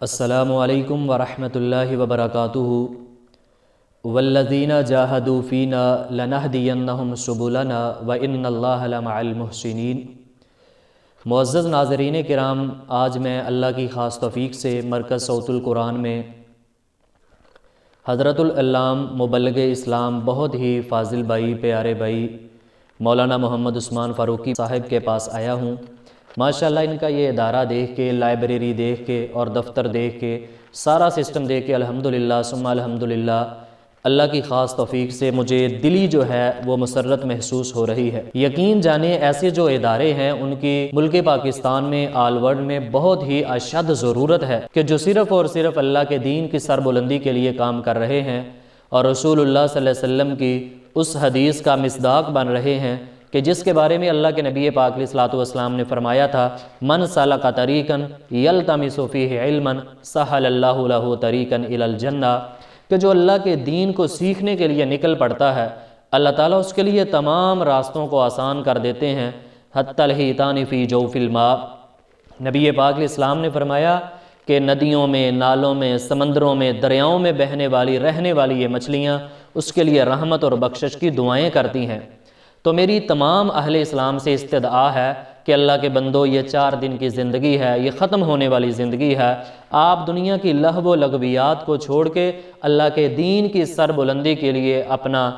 السلام علیکم ورحمۃ اللہ وبرکاتہ۔ والذین جاہدوا فینا لنہدینہم سبلنا وان اللہ لمع المحسنین۔ معزز ناظرین کرام، آج میں اللہ کی خاص توفیق سے مرکز صوت القرآن میں حضرت العلام مبلغ اسلام بہت ہی فاضل بھائی، پیارے بھائی مولانا محمد عثمان فاروقی صاحب کے پاس آیا ہوں۔ ماشاءاللہ ان کا یہ ادارہ دیکھ کے، لائبریری دیکھ کے اور دفتر دیکھ کے، سارا سسٹم دیکھ کے الحمدللہ ثم الحمدللہ اللہ کی خاص توفیق سے مجھے دلی جو ہے وہ مسرت محسوس ہو رہی ہے۔ یقین جانیں ایسے جو ادارے ہیں ان کی ملک پاکستان میں، آل ورلڈ میں بہت ہی اشد ضرورت ہے کہ جو صرف اور صرف اللہ کے دین کی سربلندی کے لیے کام کر رہے ہیں اور رسول اللہ صلی اللہ علیہ وسلم کی اس حدیث کا مصداق بن رہے ہیں کہ جس کے بارے میں اللہ کے نبی پاک علیہ الصلوۃ والسلام نے فرمایا تھا، من سلک طریقا یلتمس فیہ علما سہل اللہ لہ طریقا الی الجنہ، کہ جو اللہ کے دین کو سیکھنے کے لیے نکل پڑتا ہے اللہ تعالیٰ اس کے لیے تمام راستوں کو آسان کر دیتے ہیں، حتی الحیتان فی جوف الماء۔ نبی پاک علیہ السلام نے فرمایا کہ ندیوں میں، نالوں میں، سمندروں میں، دریاؤں میں بہنے والی، رہنے والی یہ مچھلیاں اس کے لیے رحمت اور بخشش کی دعائیں کرتی ہیں۔ تو میری تمام اہل اسلام سے استدعا ہے کہ اللہ کے بندو، یہ 4 دن کی زندگی ہے، یہ ختم ہونے والی زندگی ہے، آپ دنیا کی لہو و لغویات کو چھوڑ کے اللہ کے دین کی سربلندی کے لیے اپنا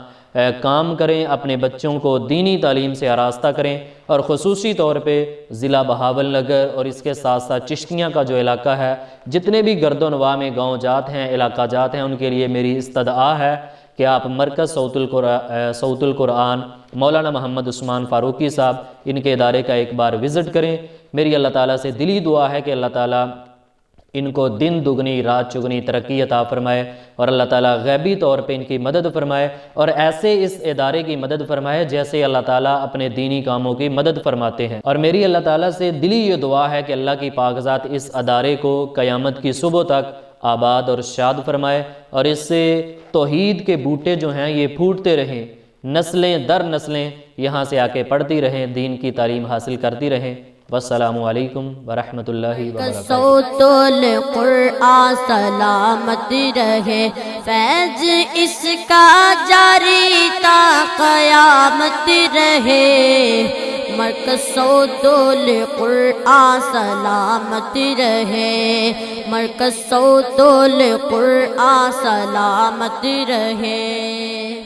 کام کریں، اپنے بچوں کو دینی تعلیم سے آراستہ کریں، اور خصوصی طور پہ ضلع بہاول نگر اور اس کے ساتھ ساتھ چشتیاں کا جو علاقہ ہے، جتنے بھی گرد و نواح میں گاؤں جات ہیں، علاقہ جات ہیں، ان کے لیے میری استدعا ہے کہ آپ مرکز صوت القرآن مولانا محمد عثمان فاروقی صاحب ان کے ادارے کا ایک بار وزٹ کریں۔ میری اللہ تعالیٰ سے دلی دعا ہے کہ اللہ تعالیٰ ان کو دن دگنی رات چگنی ترقی عطا فرمائے، اور اللہ تعالیٰ غیبی طور پہ ان کی مدد فرمائے، اور ایسے اس ادارے کی مدد فرمائے جیسے اللہ تعالیٰ اپنے دینی کاموں کی مدد فرماتے ہیں۔ اور میری اللہ تعالیٰ سے دلی یہ دعا ہے کہ اللہ کی پاک ذات اس ادارے کو قیامت کی صبح تک آباد اور شاد فرمائے، اور اس سے توحید کے بوٹے جو ہیں یہ پھوٹتے رہیں، نسلیں در نسلیں یہاں سے آ کے پڑھتی رہیں، دین کی تعلیم حاصل کرتی رہیں۔ والسلام علیکم ورحمۃ اللہ وبرکاتہ۔ صوت القرآن سلامت رہے، فیض اس کا جاری تا قیامت رہے، مرکز صوت القرآن سلامت رہے، مرکز صوت القرآن سلامت رہے۔